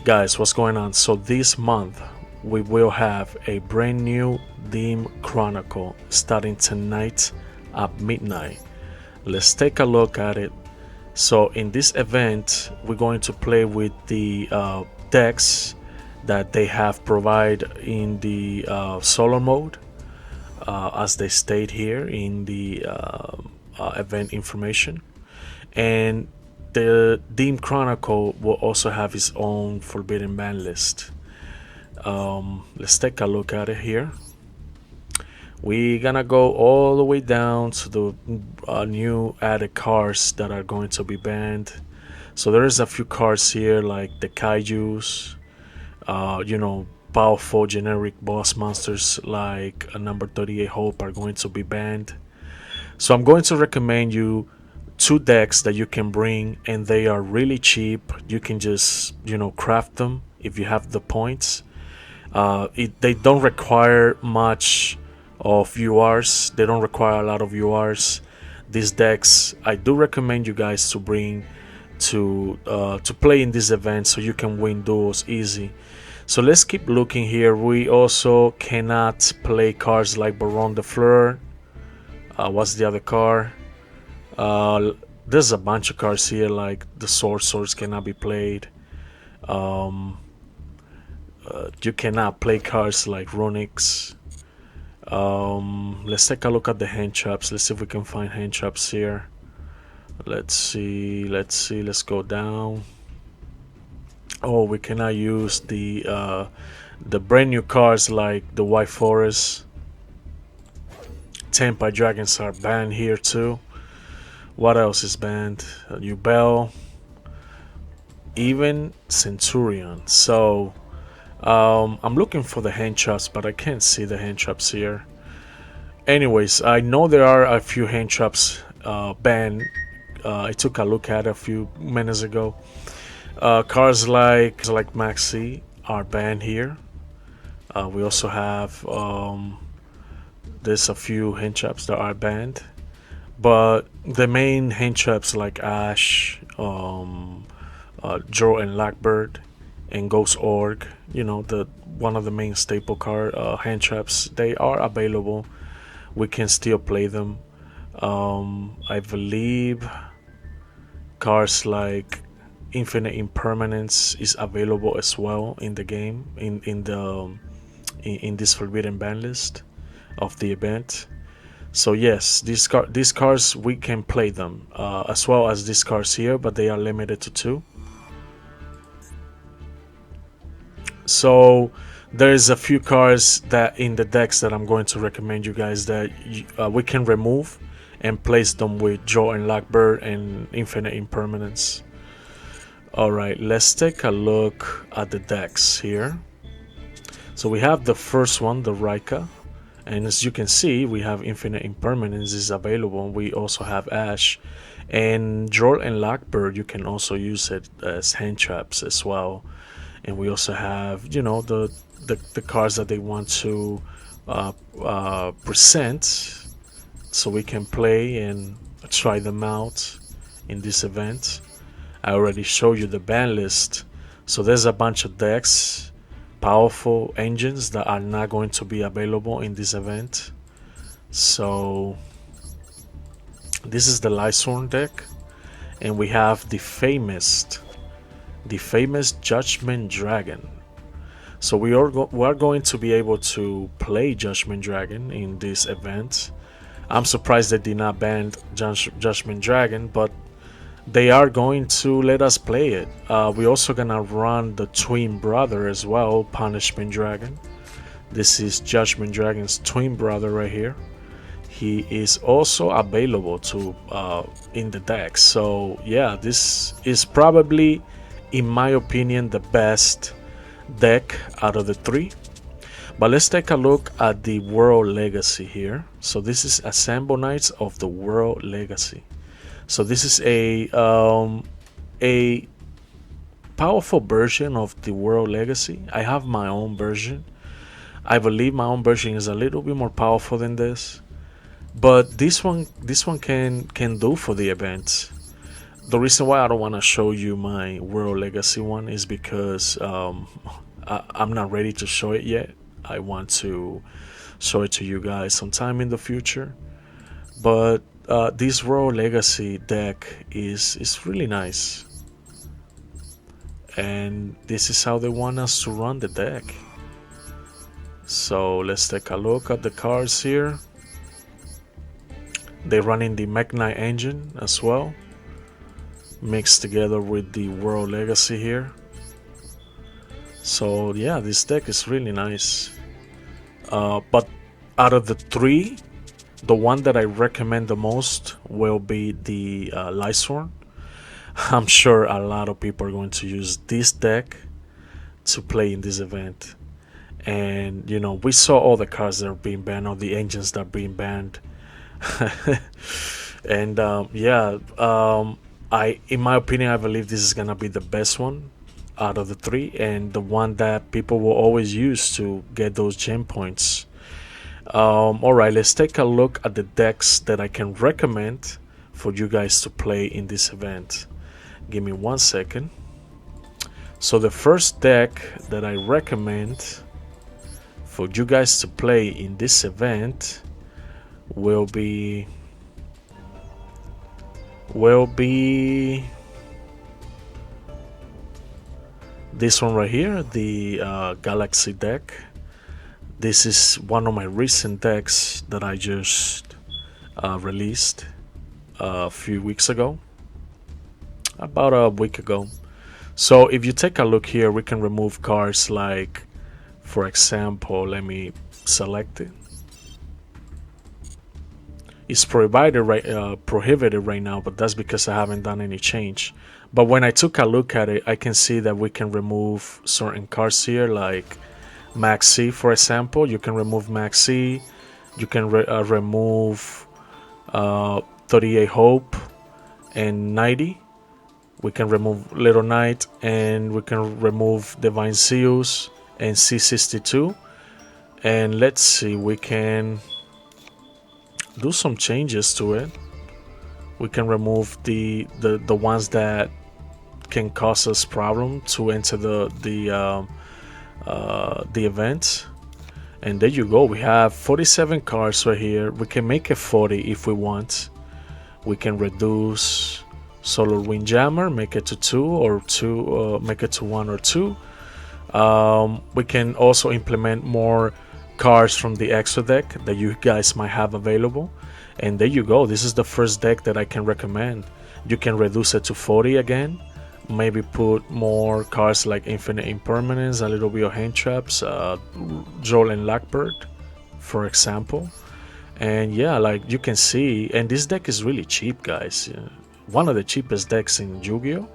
Guys, what's going on? So this month we will have a brand new theme Chronicle starting tonight at midnight. Let's take a look at it. So in this event, we're going to play with the decks that they have provided in the solo mode, as they state here in the event information. And the Theme Chronicle will also have its own forbidden ban list. Let's take a look at it here. We're gonna go all the way down to the new added cards that are going to be banned. So there's a few cards here like the Kaijus, powerful generic boss monsters like number 38 Hope are going to be banned. So I'm going to recommend you two decks that you can bring, and they are really cheap. You can just craft them if you have the points. They don't require much of URs. They don't require a lot of URs. These decks I do recommend you guys to bring to play in this event so you can win duels easy. So let's keep looking here. We also cannot play cards like Baron de Fleur. What's the other card? There's a bunch of cards here like the swords cannot be played. You cannot play cards like Runics. Let's take a look at the hand traps. Let's see if we can find hand traps here. Let's see, let's go down. Oh, we cannot use the brand new cards like the White Forest. Tempai Dragons are banned here too. What else is banned? Ubel, even Centurion. So I'm looking for the hand traps, but I can't see the hand traps here. Anyways, I know there are a few hand traps banned. I took a look at a few minutes ago. Cards like Maxi are banned here. We also have there's a few hand traps that are banned, but the main hand traps like Ash, Joe and Blackbird, and Ghost Org, the one of the main staple card hand traps, they are available. We can still play them. I believe cards like Infinite Impermanence is available as well in the game, in this forbidden ban list of the event. So yes, these cards we can play them, as well as these cards here, but they are limited to 2. So there's a few cards that in the decks that I'm going to recommend you guys that we can remove and place them with Joe and Blackbird and Infinite Impermanence. Alright, let's take a look at the decks here. So we have the first one, the Rika, and as you can see we have Infinite Impermanence is available. We also have Ash and Joel and Blackbird. You can also use it as hand traps as well. And we also have the cards that they want to present, so we can play and try them out in this event. I already showed you the ban list, so there's a bunch of decks, powerful engines that are not going to be available in this event. So this is the Lysworn deck, and we have the famous Judgment Dragon. So we are going to be able to play Judgment Dragon in this event. I'm surprised they did not ban Judgment Dragon, but they are going to let us play it. We're also gonna run the twin brother as well, Punishment Dragon. This is Judgment Dragon's twin brother right here. He is also available to in the deck. So yeah, this is probably, in my opinion, the best deck out of the 3. But let's take a look at the World Legacy here. So this is Assemble Knights of the World Legacy. So this is a powerful version of the World Legacy. I have my own version. I believe my own version is a little bit more powerful than this, but this one can do for the event. the reason why I don't want to show you my World Legacy one is because I'm not ready to show it yet. I want to show it to you guys sometime in the future. But this World Legacy deck is really nice, and this is how they want us to run the deck. So let's take a look at the cards here. They're running the Mech Knight engine as well, mixed together with the World Legacy here. So yeah, this deck is really nice. But out of the three, the one that I recommend the most will be the Lysworn. I'm sure a lot of people are going to use this deck to play in this event. And you know, we saw all the cards that are being banned, all the engines that are being banned. And in my opinion, I believe this is gonna be the best one out of the three, and the one that people will always use to get those gem points. Alright, let's take a look at the decks that I can recommend for you guys to play in this event. Give me 1 second. So the first deck that I recommend for you guys to play in this event will be this one right here, the Galaxy deck. This is one of my recent decks that I just released a few weeks ago, about a week ago. So if you take a look here, we can remove cards like, for example, let me select it. It's prohibited right now, but that's because I haven't done any change. But when I took a look at it, I can see that we can remove certain cards here, like Max C, for example. You can remove Max C. You can remove 38 Hope and 90. We can remove Little Knight, and we can remove Divine Zeus and C62. And let's see, we can do some changes to it. We can remove the ones that can cause us problem to enter the event. And there you go, we have 47 cards right here. We can make it 40 if we want. We can reduce Solar Windjammer, make it to 2, or 2, make it to 1 or 2. We can also implement more cards from the extra deck that you guys might have available. And there you go, this is the first deck that I can recommend. You can reduce it to 40 again, maybe put more cards like Infinite Impermanence, a little bit of hand traps, Joel and Lackbird, for example. And yeah, like you can see, and this deck is really cheap, guys. One of the cheapest decks in Yu-Gi-Oh!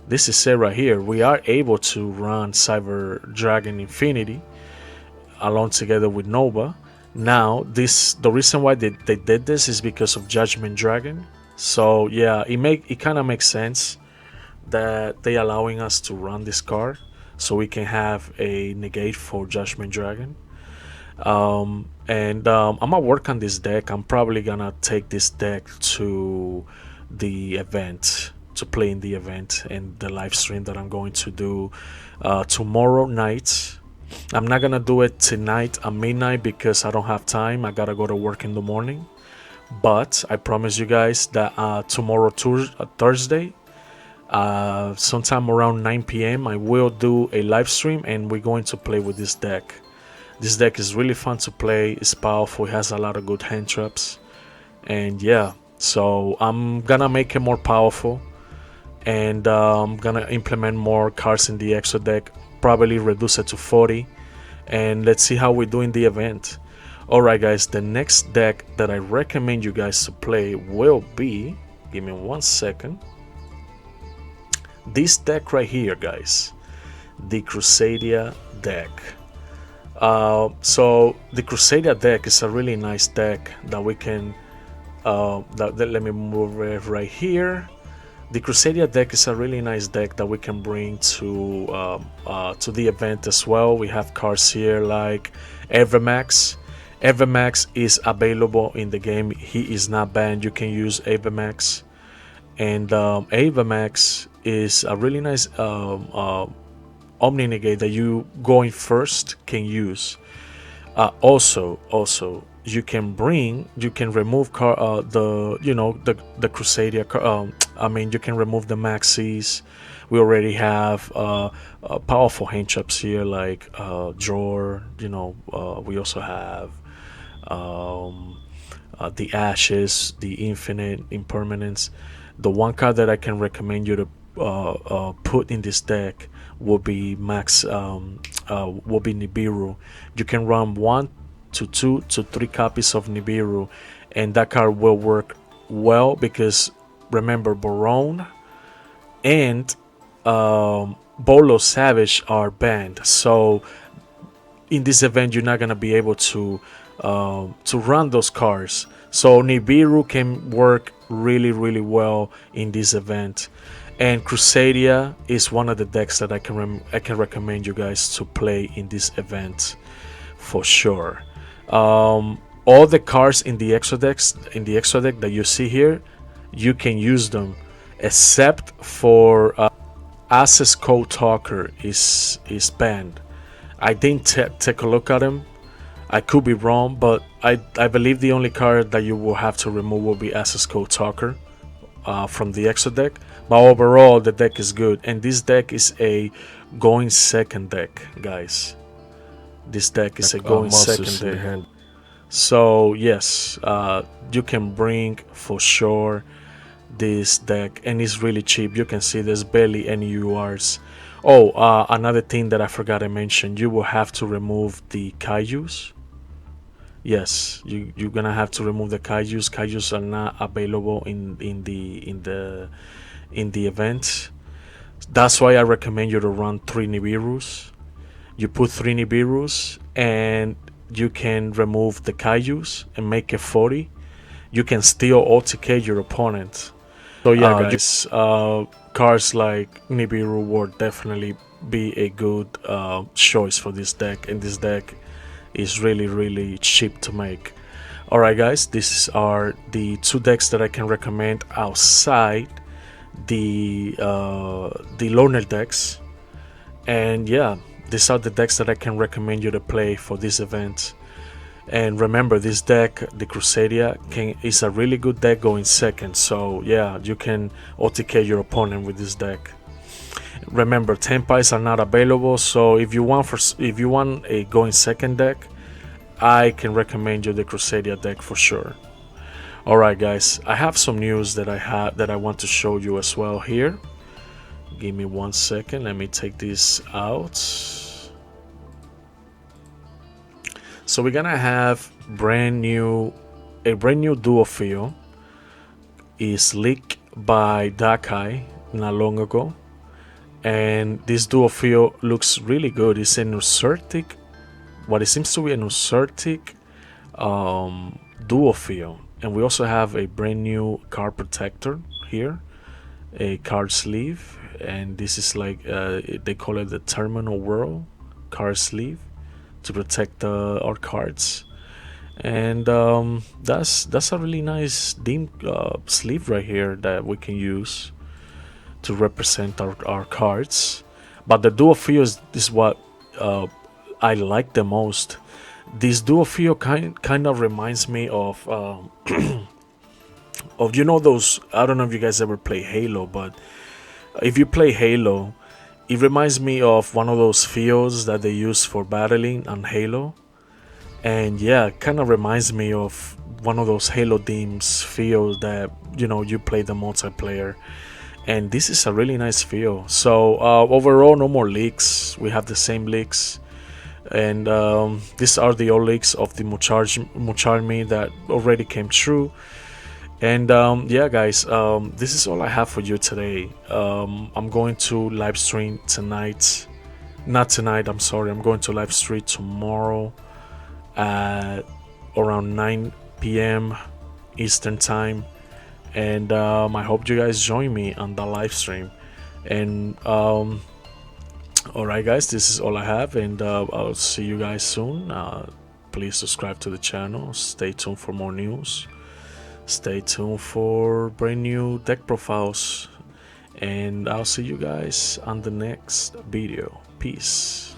This is it right here. We are able to run Cyber Dragon Infinity along together with Nova. Now, the reason why they did this is because of Judgment Dragon. So yeah, it kind of makes sense that they allowing us to run this card, so we can have a negate for Judgment Dragon. I'm gonna work on this deck. I'm probably gonna take this deck to the event, to play in the event and the live stream that I'm going to do tomorrow night. I'm not gonna do it tonight at midnight because I don't have time. I gotta go to work in the morning. But I promise you guys that tomorrow, Thursday, sometime around 9 p.m. I will do a live stream, and we're going to play with this deck. This deck is really fun to play. It's powerful. It has a lot of good hand traps, and yeah. So I'm gonna make it more powerful, and I'm gonna implement more cards in the extra deck, probably reduce it to 40, and let's see how we do in the event. Alright guys, the next deck that I recommend you guys to play will be, give me 1 second, this deck right here, guys, the Crusadia deck. So the Crusadia deck is a really nice deck that we can let me move it right here. The Crusadia deck is a really nice deck that we can bring to the event as well. We have cards here like Evermax. Evermax is available in the game. He is not banned. You can use Evermax. And Ava Max is a really nice Omni Negate that you going first can use. Also, you can remove the Crusadia. I mean, you can remove the maxis. We already have powerful hand traps here like drawer. We also have um, the ashes, the infinite impermanence. The one card that I can recommend you to put in this deck will be Nibiru. You can run 1 to 2 to 3 copies of Nibiru, and that card will work well because remember Barone and Bolo Savage are banned. So in this event, you're not gonna be able to run those cards. So Nibiru can work really well in this event. And Crusadia is one of the decks that I can recommend you guys to play in this event for sure. All the cards in the extra deck that you see here, you can use them, except for Access Code Talker is banned. I didn't take a look at him. I could be wrong, but I believe the only card that you will have to remove will be Access Code Talker from the extra deck. But overall, the deck is good, and this deck is a going second deck, guys. This deck is a going second deck. So yes, you can bring for sure this deck, and it's really cheap. You can see there's barely any URs. Oh, another thing that I forgot to mention, you will have to remove the Kaijus. Yes, you're gonna have to remove the Kaijus. Kaijus are not available in the event. That's why I recommend you to run 3 Nibirus. You put 3 Nibirus and you can remove the Kaijus and make it 40. You can still OTK your opponent. So yeah, guys, cards like Nibiru would definitely be a good choice for this deck, and this deck is really cheap to make. Alright guys, these are the 2 decks that I can recommend outside the loner decks, and yeah, these are the decks that I can recommend you to play for this event. And remember, this deck, the Crusadia, is a really good deck going second. So yeah, you can OTK your opponent with this deck. Remember, Tempais are not available, so if you want a going second deck, I can recommend you the Crusadia deck for sure. Alright guys, I have some news that I want to show you as well here. Give me 1 second, let me take this out. So we're gonna have a brand new duo feel. Is leaked by Dakai not long ago, and this duo feel looks really good. It's an Usurtic, what it seems to be an Usurtic duo feel. And we also have a brand new card protector here, a card sleeve, and this is like they call it the Terminal World card sleeve to protect our cards. And that's a really nice dim sleeve right here that we can use to represent our cards. But the duo feel is what I like the most. This duo feel kind of reminds me of those, I don't know if you guys ever play Halo, but if you play Halo, it reminds me of one of those fields that they use for battling on Halo. And yeah, it kind of reminds me of one of those Halo themes fields that you play the multiplayer. And this is a really nice feel. So overall, no more leaks. We have the same leaks. And these are the old leaks of the Mucharmi that already came true. And yeah guys, this is all I have for you today. I'm going to live stream tonight. Not tonight, I'm sorry. I'm going to live stream tomorrow at around 9 p.m. Eastern time. And I hope you guys join me on the live stream. And alright guys, this is all I have, and I'll see you guys soon. Please subscribe to the channel. Stay tuned for more news. Stay tuned for brand new deck profiles, and I'll see you guys on the next video. Peace.